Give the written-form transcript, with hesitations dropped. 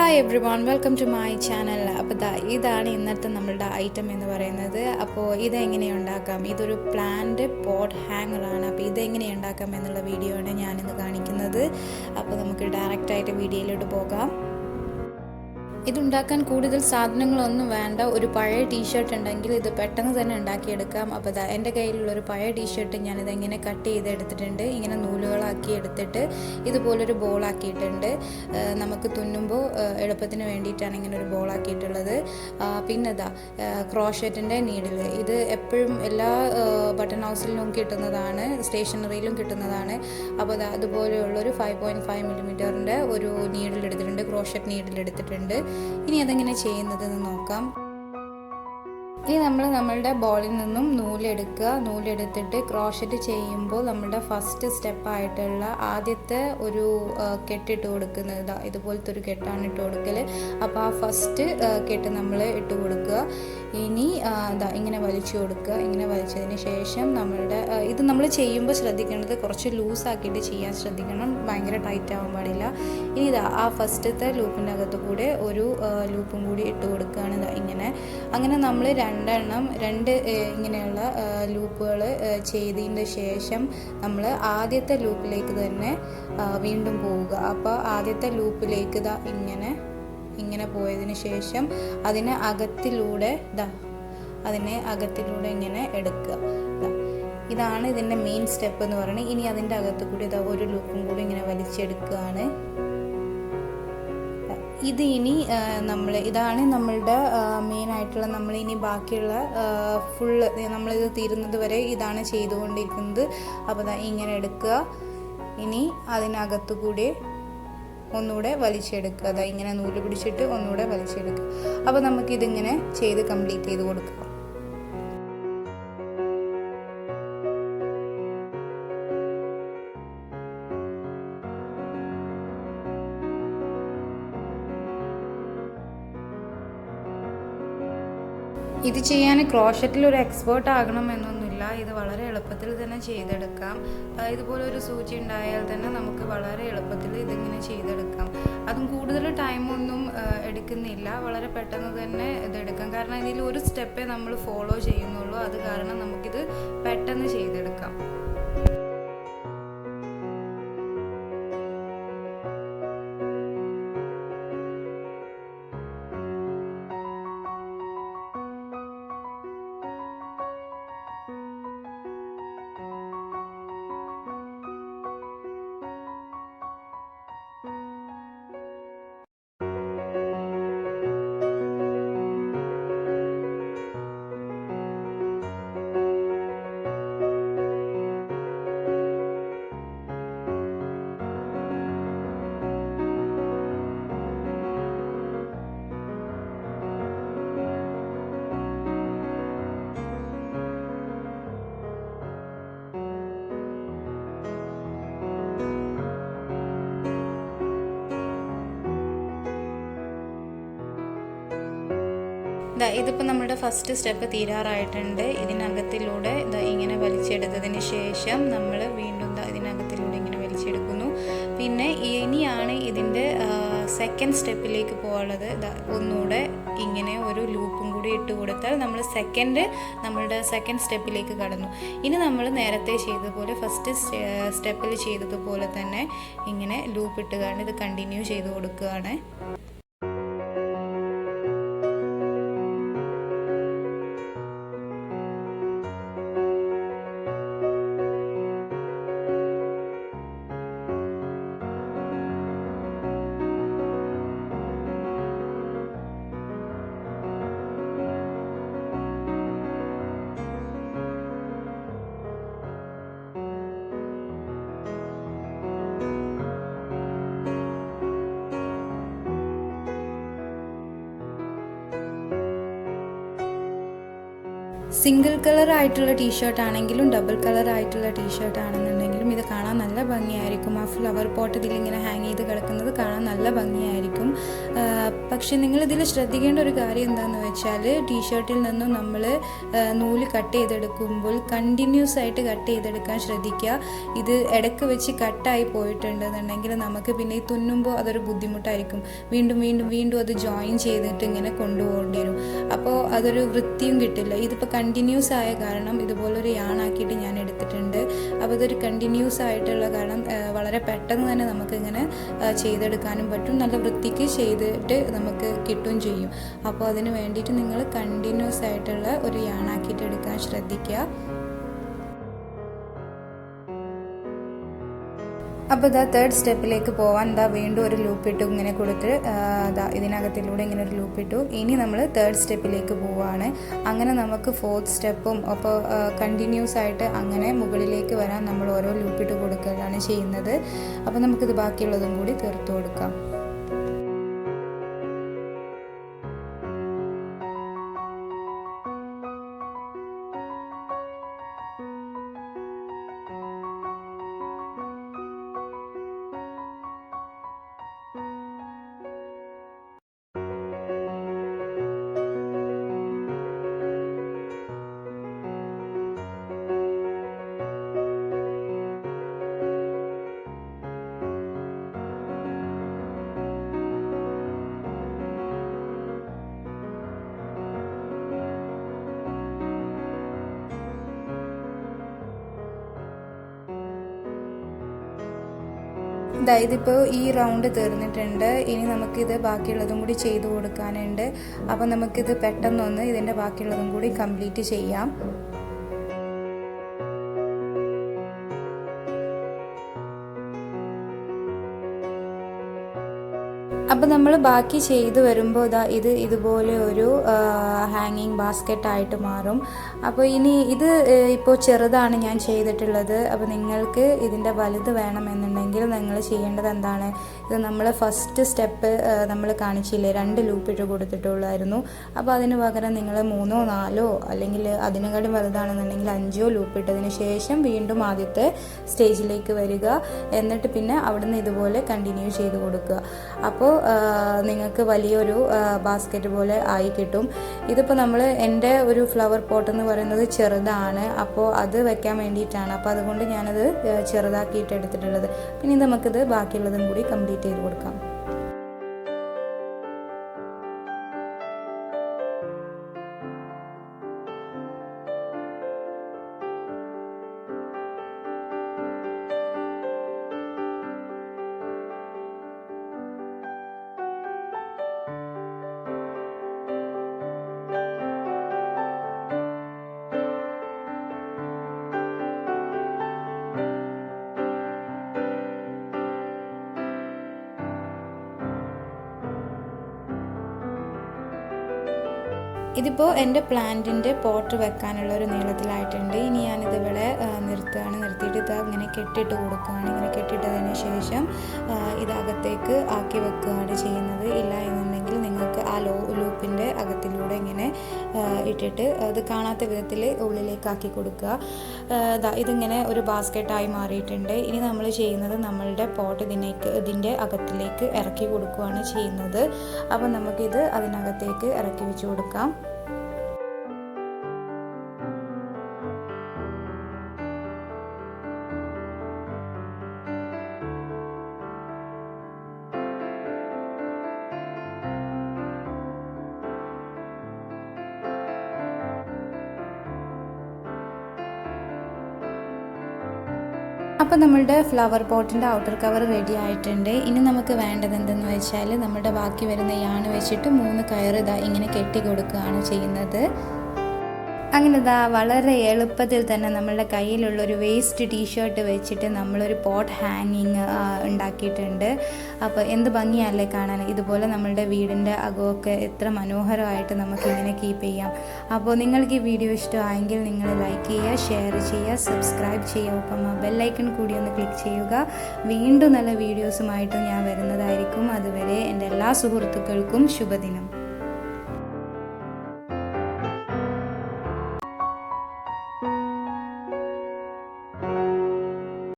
Hi everyone, welcome to my channel. അപ്പോൾ ഇതാണ് ഇന്നത്തെ നമ്മളുടെ ഐറ്റം എന്ന് പറയുന്നത്. അപ്പോൾ ഇതെങ്ങനെയാണ് ഉണ്ടാക്കാം, ഇതൊരു പ്ലാന്റ് പോട്ട് ഹാങ്ങറാണ്. അപ്പോൾ ഇതെങ്ങനെയാണ് ഉണ്ടാക്കാം എന്നുള്ള വീഡിയോ ആണ് ഞാനിന്ന് കാണിക്കുന്നത്. അപ്പോൾ നമുക്ക് ഡയറക്റ്റായിട്ട് വീഡിയോയിലോട്ട് പോകാം. ഇതുണ്ടാക്കാൻ കൂടുതൽ സാധനങ്ങളൊന്നും വേണ്ട. ഒരു പഴയ ടീഷർട്ട് ഉണ്ടെങ്കിൽ ഇത് പെട്ടെന്ന് തന്നെ ഉണ്ടാക്കിയെടുക്കാം. അപ്പോൾ എൻ്റെ കയ്യിലുള്ളൊരു പഴയ ടീഷർട്ട് ഞാനിതെങ്ങനെ കട്ട് ചെയ്തെടുത്തിട്ടുണ്ട്. ഇങ്ങനെ നൂലുകളാക്കി എടുത്തിട്ട് ഇതുപോലൊരു ബോളാക്കിയിട്ടുണ്ട്. നമുക്ക് തുന്നുമ്പോൾ എളുപ്പത്തിന് വേണ്ടിയിട്ടാണ് ഇങ്ങനെ ഒരു ബോളാക്കിയിട്ടുള്ളത്. പിന്നെ ക്രോഷറ്റിൻ്റെ നീഡിൽ, ഇത് എപ്പോഴും എല്ലാ ബട്ടൺ ഹൗസിലും കിട്ടുന്നതാണ്, സ്റ്റേഷനറിയിലും കിട്ടുന്നതാണ്. അപ്പോൾ അതുപോലെയുള്ളൊരു 5.5 മില്ലിമീറ്ററിൻ്റെ ഒരു നീഡിൽ എടുത്തിട്ടുണ്ട്, ക്രോഷറ്റ് നീഡിൽ എടുത്തിട്ടുണ്ട്. ഇനി അതെങ്ങനെ ചെയ്യുന്നതെന്ന് നോക്കാം. ഇനി നമ്മളുടെ ബോളിൽ നിന്നും നൂലെടുത്തിട്ട് ക്രോഷറ്റ് ചെയ്യുമ്പോൾ നമ്മളുടെ ഫസ്റ്റ് സ്റ്റെപ്പായിട്ടുള്ള ആദ്യത്തെ ഒരു കെട്ടിട്ട് കൊടുക്കുന്നത് ഇതുപോലത്തെ ഒരു കെട്ടാണ് ഇട്ട് കൊടുക്കൽ. അപ്പോൾ ആ ഫസ്റ്റ് കെട്ട് നമ്മൾ ഇട്ട് കൊടുക്കുക. ഇനി ഇങ്ങനെ വലിച്ചു കൊടുക്കുക. ഇങ്ങനെ വലിച്ചതിന് ശേഷം ഇത് നമ്മൾ ചെയ്യുമ്പോൾ ശ്രദ്ധിക്കേണ്ടത് കുറച്ച് ലൂസാക്കിയിട്ട് ചെയ്യാൻ ശ്രദ്ധിക്കണം, ഭയങ്കര ടൈറ്റ് ആവാൻ പാടില്ല. ഇനി ആ ഫസ്റ്റത്തെ ലൂപ്പിൻ്റെ അകത്ത് കൂടെ ഒരു ലൂപ്പും കൂടി ഇട്ട് കൊടുക്കുകയാണ്. അങ്ങനെ നമ്മൾ രണ്ട് ഇങ്ങനെയുള്ള ലൂപ്പുകൾ ചെയ്തതിൻ്റെ ശേഷം നമ്മൾ ആദ്യത്തെ ലൂപ്പിലേക്ക് തന്നെ വീണ്ടും പോവുക. അപ്പോൾ ആദ്യത്തെ ലൂപ്പിലേക്ക് ഇങ്ങനെ പോയതിന് ശേഷം അതിനെ അകത്തിലൂടെ ഇങ്ങനെ എടുക്കുക. ഇതാണ് ഇതിൻ്റെ മെയിൻ സ്റ്റെപ്പ് എന്ന് പറയുന്നത്. ഇനി അതിൻ്റെ അകത്ത് കൂടി ഒരു ലൂപ്പും കൂടി ഇങ്ങനെ വലിച്ചെടുക്കുകയാണ്. ഇതാണ് നമ്മളുടെ മെയിൻ ആയിട്ടുള്ള, നമ്മളിനി ബാക്കിയുള്ള ഫുള്ള് നമ്മളിത് തീരുന്നത് വരെ ഇതാണ് ചെയ്തുകൊണ്ടിരിക്കുന്നത്. അപ്പോൾ ഇങ്ങനെ എടുക്കുക. ഇനി അതിനകത്തു കൂടി ഒന്നുകൂടെ വലിച്ചെടുക്കുക. ഇങ്ങനെ നൂല് പിടിച്ചിട്ട് ഒന്നുകൂടെ വലിച്ചെടുക്കുക. അപ്പോൾ നമുക്കിതിങ്ങനെ ചെയ്ത് കംപ്ലീറ്റ് ചെയ്ത് കൊടുക്കുക. ഇത് ചെയ്യാൻ ക്രോഷറ്റിൽ ഒരു എക്സ്പേർട്ട് ആകണമെന്നൊന്നുമില്ല. ഇത് വളരെ എളുപ്പത്തിൽ തന്നെ ചെയ്തെടുക്കാം. ഇതുപോലെ ഒരു സൂചി ഉണ്ടായാൽ തന്നെ നമുക്ക് വളരെ എളുപ്പത്തിൽ ഇതിങ്ങനെ ചെയ്തെടുക്കാം. അതും കൂടുതൽ ടൈമൊന്നും എടുക്കുന്നില്ല, വളരെ പെട്ടെന്ന് തന്നെ ഇതെടുക്കാം. കാരണം ഇതിൽ ഒരു സ്റ്റെപ്പേ നമ്മൾ ഫോളോ ചെയ്യുന്നുള്ളൂ. അത് കാരണം നമുക്കിത് പെട്ടെന്ന് ചെയ്തെടുക്കാം. ഇതിപ്പോൾ നമ്മുടെ ഫസ്റ്റ് സ്റ്റെപ്പ് തീരാറായിട്ടുണ്ട്. ഇതിനകത്തിലൂടെ ഇങ്ങനെ വലിച്ചെടുത്തതിന് ശേഷം നമ്മൾ വീണ്ടും ഇതിനകത്തിലൂടെ ഇങ്ങനെ വലിച്ചെടുക്കുന്നു. പിന്നെ ഇനിയാണ് ഇതിൻ്റെ സെക്കൻഡ് സ്റ്റെപ്പിലേക്ക് പോകാനുള്ളത്. ഒന്നുകൂടെ ഇങ്ങനെ ഒരു ലൂപ്പും കൂടി ഇട്ട് കൊടുത്താൽ നമ്മളുടെ സെക്കൻഡ് സ്റ്റെപ്പിലേക്ക് കടന്നു. ഇനി നമ്മൾ നേരത്തെ ചെയ്തതുപോലെ ഫസ്റ്റ് സ്റ്റെപ്പിൽ ചെയ്തതുപോലെ തന്നെ ഇങ്ങനെ ലൂപ്പ് ഇട്ടുകൊണ്ട് ഇത് കണ്ടിന്യൂ ചെയ്ത് കൊടുക്കുകയാണ്. സിംഗിൾ കളർ ആയിട്ടുള്ള ടീഷർട്ട് ആണെങ്കിലും ഡബിൾ കളർ ആയിട്ടുള്ള ടീഷർട്ട് ആണെന്നുണ്ടെങ്കിലും വീണ്ടും ഇത് കാണാൻ നല്ല ഭംഗിയായിരിക്കും. ആ ഫ്ലവർ പോട്ട് ഇതിലിങ്ങനെ ഹാങ് ചെയ്ത് കിടക്കുന്നത് കാണാൻ നല്ല ഭംഗിയായിരിക്കും. പക്ഷെ നിങ്ങളിതിൽ ശ്രദ്ധിക്കേണ്ട ഒരു കാര്യം എന്താണെന്ന് വെച്ചാൽ ടീഷർട്ടിൽ നിന്നും നമ്മൾ നൂല് കട്ട് ചെയ്തെടുക്കുമ്പോൾ കണ്ടിന്യൂസ് ആയിട്ട് കട്ട് ചെയ്തെടുക്കാൻ ശ്രദ്ധിക്കുക. ഇത് ഇടയ്ക്ക് വെച്ച് കട്ടായി പോയിട്ടുണ്ടെന്നുണ്ടെങ്കിൽ നമുക്ക് പിന്നെ ഈ തുന്നുമ്പോൾ അതൊരു ബുദ്ധിമുട്ടായിരിക്കും. വീണ്ടും വീണ്ടും വീണ്ടും അത് ജോയിൻ ചെയ്തിട്ട് ഇങ്ങനെ കൊണ്ടുപോകേണ്ടി വരും. അപ്പോൾ അതൊരു വൃത്തിയും കിട്ടില്ല. ഇതിപ്പോൾ കണ്ടിന്യൂസ് ആയ കാരണം ഇതുപോലൊരു യാണാക്കിയിട്ട് ഞാൻ എടുത്തിട്ടുണ്ട്. അപ്പോൾ ഇതൊരു കണ്ടിന്യൂസ് ആയിട്ടുള്ള കാരണം വളരെ പെട്ടെന്ന് തന്നെ നമുക്കിങ്ങനെ ചെയ്തെടുക്കാനും പറ്റും, നല്ല വൃത്തിക്ക് ചെയ്തിട്ട് നമുക്ക് കിട്ടുകയും ചെയ്യും. അപ്പോൾ അതിന് വേണ്ടിയിട്ട് നിങ്ങൾ കണ്ടിന്യൂസ് ആയിട്ടുള്ള ഒരു യാണാക്കിയിട്ട് എടുക്കാൻ ശ്രദ്ധിക്കുക. അപ്പോൾ ഇതാ തേർഡ് സ്റ്റെപ്പിലേക്ക് പോകാൻ വീണ്ടും ഒരു ലൂപ്പ് ഇട്ടു ഇങ്ങനെ കൊടുത്ത് ഇതിനകത്തിലൂടെ ഇങ്ങനെ ഒരു ലൂപ്പ് ഇട്ടു. ഇനി നമ്മൾ തേർഡ് സ്റ്റെപ്പിലേക്ക് പോവുകയാണ്. അങ്ങനെ നമുക്ക് ഫോർത്ത് സ്റ്റെപ്പും അപ്പോൾ കണ്ടിന്യൂസ് ആയിട്ട് അങ്ങനെ മുകളിലേക്ക് വരാൻ നമ്മൾ ഓരോ ലൂപ്പ് ഇട്ട് കൊടുക്കുകയാണ് ചെയ്യുന്നത്. അപ്പോൾ നമുക്കിത് ബാക്കിയുള്ളതും കൂടി തീർത്തു കൊടുക്കാം. ഇതിപ്പോൾ ഈ റൗണ്ട് തീർന്നിട്ടുണ്ട്. ഇനി നമുക്കിത് ബാക്കിയുള്ളതും കൂടി ചെയ്തു കൊടുക്കാനുണ്ട്. അപ്പോൾ നമുക്കിത് പെട്ടെന്നൊന്ന് ഇതിൻ്റെ ബാക്കിയുള്ളതും കൂടി കംപ്ലീറ്റ് ചെയ്യാം. അപ്പോൾ നമ്മൾ ബാക്കി ചെയ്ത് വരുമ്പോൾ ഇത് ഇതുപോലെ ഒരു ഹാങ്ങിങ് ബാസ്ക്കറ്റായിട്ട് മാറും. അപ്പോൾ ഇനി ഇത് ഇപ്പോൾ ചെറുതാണ് ഞാൻ ചെയ്തിട്ടുള്ളത്. അപ്പോൾ നിങ്ങൾക്ക് ഇതിൻ്റെ വലുത് വേണമെന്നുണ്ടെങ്കിൽ നിങ്ങൾ ചെയ്യേണ്ടത് എന്താണ്, ഇത് നമ്മൾ ഫസ്റ്റ് സ്റ്റെപ്പ് നമ്മൾ കാണിച്ചില്ലേ, 2 ലൂപ്പ് ഇട്ട് കൊടുത്തിട്ടുള്ളായിരുന്നു. അപ്പോൾ അതിന് പകരം നിങ്ങൾ 3 4 അല്ലെങ്കിൽ അതിനെക്കാളും വലുതാണെന്നുണ്ടെങ്കിൽ 5 ലൂപ്പ് ഇട്ടതിന് ശേഷം വീണ്ടും ആദ്യത്തെ സ്റ്റേജിലേക്ക് വരിക. എന്നിട്ട് പിന്നെ അവിടുന്ന് ഇതുപോലെ കണ്ടിന്യൂ ചെയ്ത് കൊടുക്കുക. അപ്പോൾ നിങ്ങൾക്ക് വലിയൊരു ബാസ്ക്കറ്റ് പോലെ ആയി കിട്ടും. ഇതിപ്പോൾ എൻ്റെ ഒരു ഫ്ലവർ പോട്ട് എന്ന് പറയുന്നത് ചെറുതാണ്. അപ്പോൾ അത് വെക്കാൻ വേണ്ടിയിട്ടാണ്. അപ്പോൾ അതുകൊണ്ട് ഞാനത് ചെറുതാക്കിയിട്ട് എടുത്തിട്ടുള്ളത്. പിന്നെ നമുക്കിത് ബാക്കിയുള്ളതും കൂടി കംപ്ലീറ്റ് ചെയ്ത് കൊടുക്കാം. ഇതിപ്പോൾ എൻ്റെ പ്ലാന്റിൻ്റെ പോട്ട് വെക്കാനുള്ള ഒരു നീളത്തിലായിട്ടുണ്ട്. ഇനി ഞാനിതിവിടെ നിർത്തിയിട്ട് ഇത് അങ്ങനെ കെട്ടിട്ട് കൊടുക്കുകയാണ്. ഇങ്ങനെ കെട്ടിട്ടതിന് ശേഷം ഇതകത്തേക്ക് ആക്കി വെക്കുകയാണ് ചെയ്യുന്നത്. ഇല്ല എന്നുണ്ടെങ്കിൽ നിങ്ങൾക്ക് ആ ലൂപ്പിൻ്റെ അകത്തിലൂടെ ഇങ്ങനെ ഇട്ടിട്ട് അത് കാണാത്ത വിധത്തിൽ ഉള്ളിലേക്കാക്കി കൊടുക്കുക. ഇതിങ്ങനെ ഒരു ബാസ്ക്കറ്റായി മാറിയിട്ടുണ്ട്. ഇനി നമ്മൾ ചെയ്യുന്നത് നമ്മളുടെ പോട്ട് ഇതിൻ്റെ അകത്തിലേക്ക് ഇറക്കി കൊടുക്കുകയാണ് ചെയ്യുന്നത്. അപ്പം നമുക്കിത് അതിനകത്തേക്ക് ഇറക്കി വെച്ച് കൊടുക്കാം. അപ്പോൾ നമ്മളുടെ ഫ്ലവർ പോട്ടിൻ്റെ ഔട്ടർ കവർ റെഡി ആയിട്ടുണ്ട്. ഇനി നമുക്ക് വേണ്ടത് എന്തെന്ന് വെച്ചാൽ നമ്മുടെ ബാക്കി വരുന്ന യാൺ വെച്ചിട്ട് 3 കയറ് ഇങ്ങനെ കെട്ടി കൊടുക്കുകയാണ് ചെയ്യുന്നത്. അങ്ങനെ വളരെ എളുപ്പത്തിൽ തന്നെ നമ്മളുടെ കയ്യിലുള്ളൊരു വേസ്റ്റ് ടീഷർട്ട് വെച്ചിട്ട് നമ്മളൊരു പോട്ട് ഹാങ്ങിങ് ഉണ്ടാക്കിയിട്ടുണ്ട്. അപ്പോൾ എന്ത് ഭംഗിയല്ലേ കാണാൻ. ഇതുപോലെ നമ്മളുടെ വീടിൻ്റെ അകമൊക്കെ എത്ര മനോഹരമായിട്ട് നമുക്കിങ്ങനെ കീപ്പ് ചെയ്യാം. അപ്പോൾ നിങ്ങൾക്ക് ഈ വീഡിയോ ഇഷ്ടമായെങ്കിൽ നിങ്ങൾ ലൈക്ക് ചെയ്യുക, ഷെയർ ചെയ്യുക, സബ്സ്ക്രൈബ് ചെയ്യുക. ഒപ്പം ആ ബെല്ലൈക്കൺ കൂടി ഒന്ന് ക്ലിക്ക് ചെയ്യുക. വീണ്ടും നല്ല വീഡിയോസുമായിട്ട് ഞാൻ വരുന്നതായിരിക്കും. അതുവരെ എൻ്റെ എല്ലാ സുഹൃത്തുക്കൾക്കും ശുഭദിനം.